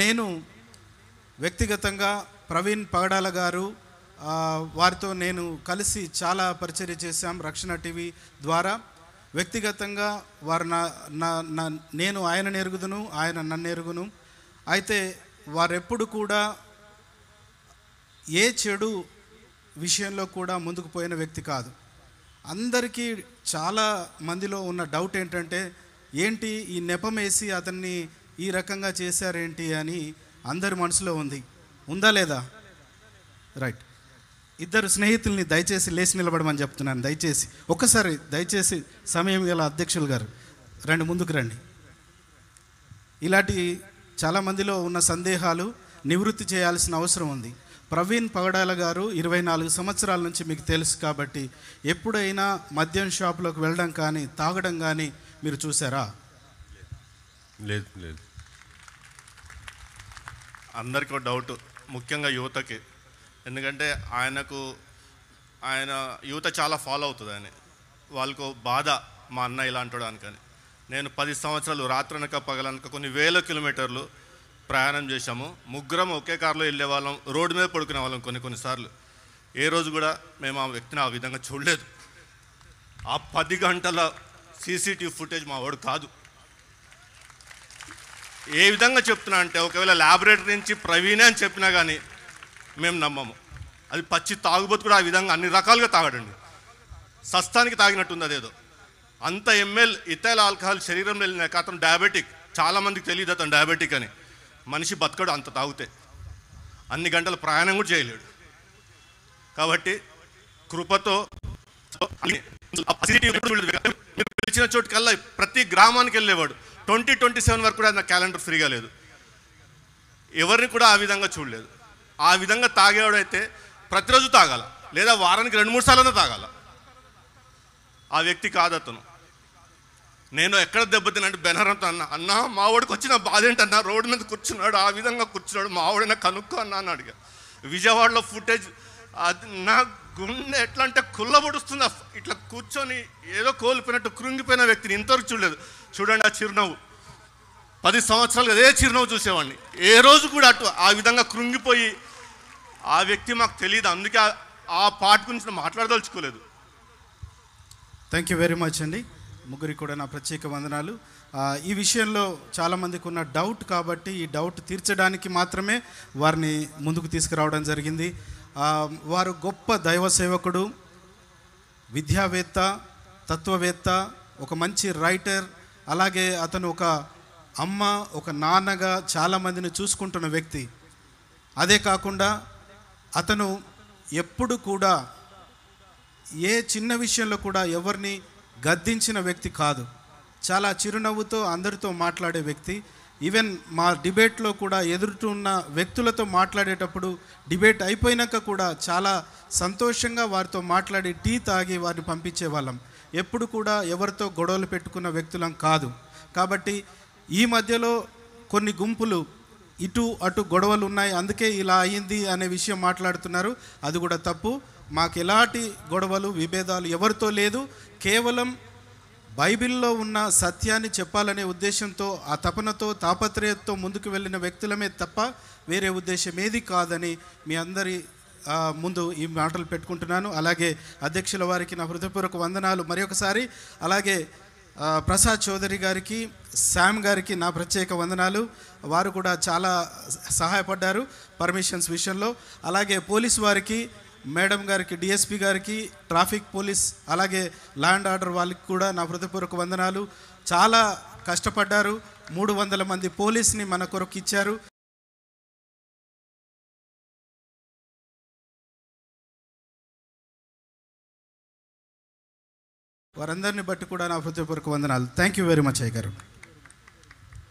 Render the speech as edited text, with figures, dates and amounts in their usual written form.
నేను వ్యక్తిగతంగా ప్రవీణ్ పగడాల గారు వారితో నేను కలిసి చాలా పరిచర్య చేశాం రక్షణ టీవీ ద్వారా. వ్యక్తిగతంగా వారు నేను ఆయనను ఎరుగుదును, ఆయన నన్ను ఎరుగును. అయితే వారెప్పుడు కూడా ఏ చెడు విషయంలో కూడా ముందుకు పోయిన వ్యక్తి కాదు. అందరికీ చాలా మందిలో ఉన్న డౌట్ ఏంటంటే, ఏంటి ఈ నెపమేసి అతన్ని ఈ రకంగా చేశారేంటి అని అందరి మనసులో ఉందా లేదా? రైట్. ఇద్దరు స్నేహితుల్ని దయచేసి లేచి నిలబడమని చెప్తున్నాను. దయచేసి ఒక్కసారి దయచేసి సమయం గల అధ్యక్షులు గారు రండి, ముందుకు రండి. ఇలాంటి చాలామందిలో ఉన్న సందేహాలు నివృత్తి చేయాల్సిన అవసరం ఉంది. ప్రవీణ్ పగడాల గారు 24 సంవత్సరాల నుంచి మీకు తెలుసు కాబట్టి ఎప్పుడైనా మద్యం షాపులోకి వెళ్ళడం కానీ తాగడం కానీ మీరు చూసారా? లేదు లేదు. అందరికీ డౌట్, ముఖ్యంగా యువతకి. ఎందుకంటే ఆయన యువత చాలా ఫాలో అవుతుంది. వాళ్ళకు బాధ, మా అన్న ఇలా అంటాడు అనుకని. నేను 10 సంవత్సరాలు రాత్రనక పగలనక కొన్ని వేల కిలోమీటర్లు ప్రయాణం చేశాము. ముగ్గురం ఒకే కారులో వెళ్ళే వాళ్ళం, రోడ్డు మీద పడుకునే వాళ్ళం కొన్నిసార్లు. ఏ రోజు కూడా మేము ఆ వ్యక్తిని ఆ విధంగా చూడలేదు. ఆ 10 గంటల సీసీటీవీ ఫుటేజ్ మా వాడు కాదు. ఏ విధంగా చెప్తున్నా అంటే, ఒకవేళ ల్యాబొరేటరీ నుంచి ప్రవీణే అని చెప్పినా కానీ మేము నమ్మము. అది పచ్చి తాగుబోతు కూడా ఆ విధంగా అన్ని రకాలుగా తాగడండి. సస్తానికి తాగినట్టుంది అదేదో. అంత ఎంఎల్ ఇథైల్ ఆల్కహాల్ శరీరంలో వెళ్ళినాక అతను డయాబెటిక్. చాలామందికి తెలియదు అతను డయాబెటిక్ అని. మనిషి బతకడు అంత తాగితే. అన్ని గంటల ప్రయాణం కూడా చేయలేడు. కాబట్టి కృపతో పిలిచిన చోటుకల్లా ప్రతి గ్రామానికి వెళ్ళేవాడు. 2027 వరకు కూడా నా క్యాలెండర్ ఫ్రీగా లేదు. ఎవరిని కూడా ఆ విధంగా చూడలేదు. ఆ విధంగా తాగేవాడైతే ప్రతిరోజు తాగాల, లేదా వారానికి 2-3 సార్లు తాగాల. ఆ వ్యక్తి కాదు అతను. నేను ఎక్కడ దెబ్బతినంటే బెనరంతో అన్నా మా వాడికి వచ్చిన బాధ ఏంటన్నా, రోడ్డు మీద కూర్చున్నాడు, ఆ విధంగా కూర్చున్నాడు, మా వాడైనా కనుక్కో అన్నా అని అడిగా. విజయవాడలో ఫుటేజ్, అది నా గుండె ఎట్లా అంటే కుళ్ళబొడుస్తుంది. ఇట్లా కూర్చొని ఏదో కోల్పోయినట్టు కృంగిపోయిన వ్యక్తిని ఇంతవరకు చూడలేదు. చూడండి ఆ చిరునవ్వు. 10 సంవత్సరాలు అదే చిరునవ్వు చూసేవాడిని. ఏ రోజు కూడా ఆ విధంగా కృంగిపోయి ఆ వ్యక్తి మాకు తెలియదు. అందుకే ఆ పాట గురించి మాట్లాడదలుచుకోలేదు. థ్యాంక్ యూ వెరీ మచ్ అండి. ముగ్గురికి కూడా నా ప్రత్యేక వందనాలు. ఈ విషయంలో చాలామందికి ఉన్న డౌట్ కాబట్టి ఈ డౌట్ తీర్చడానికి మాత్రమే వారిని ముందుకు తీసుకురావడం జరిగింది. వారు గొప్ప దైవ సేవకుడు, విద్యావేత్త, తత్వవేత్త, ఒక మంచి రైటర్. అలాగే అతను ఒక అమ్మ, ఒక నాన్నగా చాలామందిని చూసుకుంటున్న వ్యక్తి. అదే కాకుండా అతను ఎప్పుడు కూడా ఏ చిన్న విషయంలో కూడా ఎవరిని గద్దించిన వ్యక్తి కాదు. చాలా చిరునవ్వుతో అందరితో మాట్లాడే వ్యక్తి. ఈవెన్ మా డిబేట్లో కూడా ఎదురుతున్న వ్యక్తులతో మాట్లాడేటప్పుడు డిబేట్ అయిపోయినాక కూడా చాలా సంతోషంగా వారితో మాట్లాడి టీ తాగి వారిని పంపించేవాళ్ళం. ఎప్పుడు కూడా ఎవరితో గొడవలు పెట్టుకున్న వ్యక్తులం కాదు. కాబట్టి ఈ మధ్యలో కొన్ని గుంపులు ఇటు అటు గొడవలు ఉన్నాయి, అందుకే ఇలా అయ్యింది అనే విషయం మాట్లాడుతున్నారు. అది కూడా తప్పు. మాకు ఎలాంటి గొడవలు విభేదాలు ఎవరితో లేదు. కేవలం బైబిల్లో ఉన్న సత్యాన్ని చెప్పాలనే ఉద్దేశంతో, ఆ తపనతో, తాపత్రయంతో ముందుకు వెళ్ళిన వ్యక్తులమే తప్ప వేరే ఉద్దేశం ఏది కాదని మీ అందరి ముందు ఈ మాటలు పెట్టుకుంటున్నాను. అలాగే అధ్యక్షుల వారికి నా హృదయపూర్వక వందనాలు మరి ఒకసారి. అలాగే ప్రసాద్ చౌదరి గారికి, శామ్ గారికి నా ప్రత్యేక వందనాలు. వారు కూడా చాలా సహాయపడ్డారు పర్మిషన్స్ విషయంలో. అలాగే పోలీస్ వారికి, మేడం గారికి, డిఎస్పి గారికి, ట్రాఫిక్ పోలీస్, అలాగే ల్యాండ్ ఆర్డర్ వాళ్ళకి కూడా నా హృదయపూర్వక వందనాలు. చాలా కష్టపడ్డారు. 300 మంది పోలీస్ని మన కొరకు ఇచ్చారు. వారందరిని బట్టి కూడా నా హృదయపూర్వక వందనాలు. థ్యాంక్ యూ వెరీ మచ్ అయ్య గారు.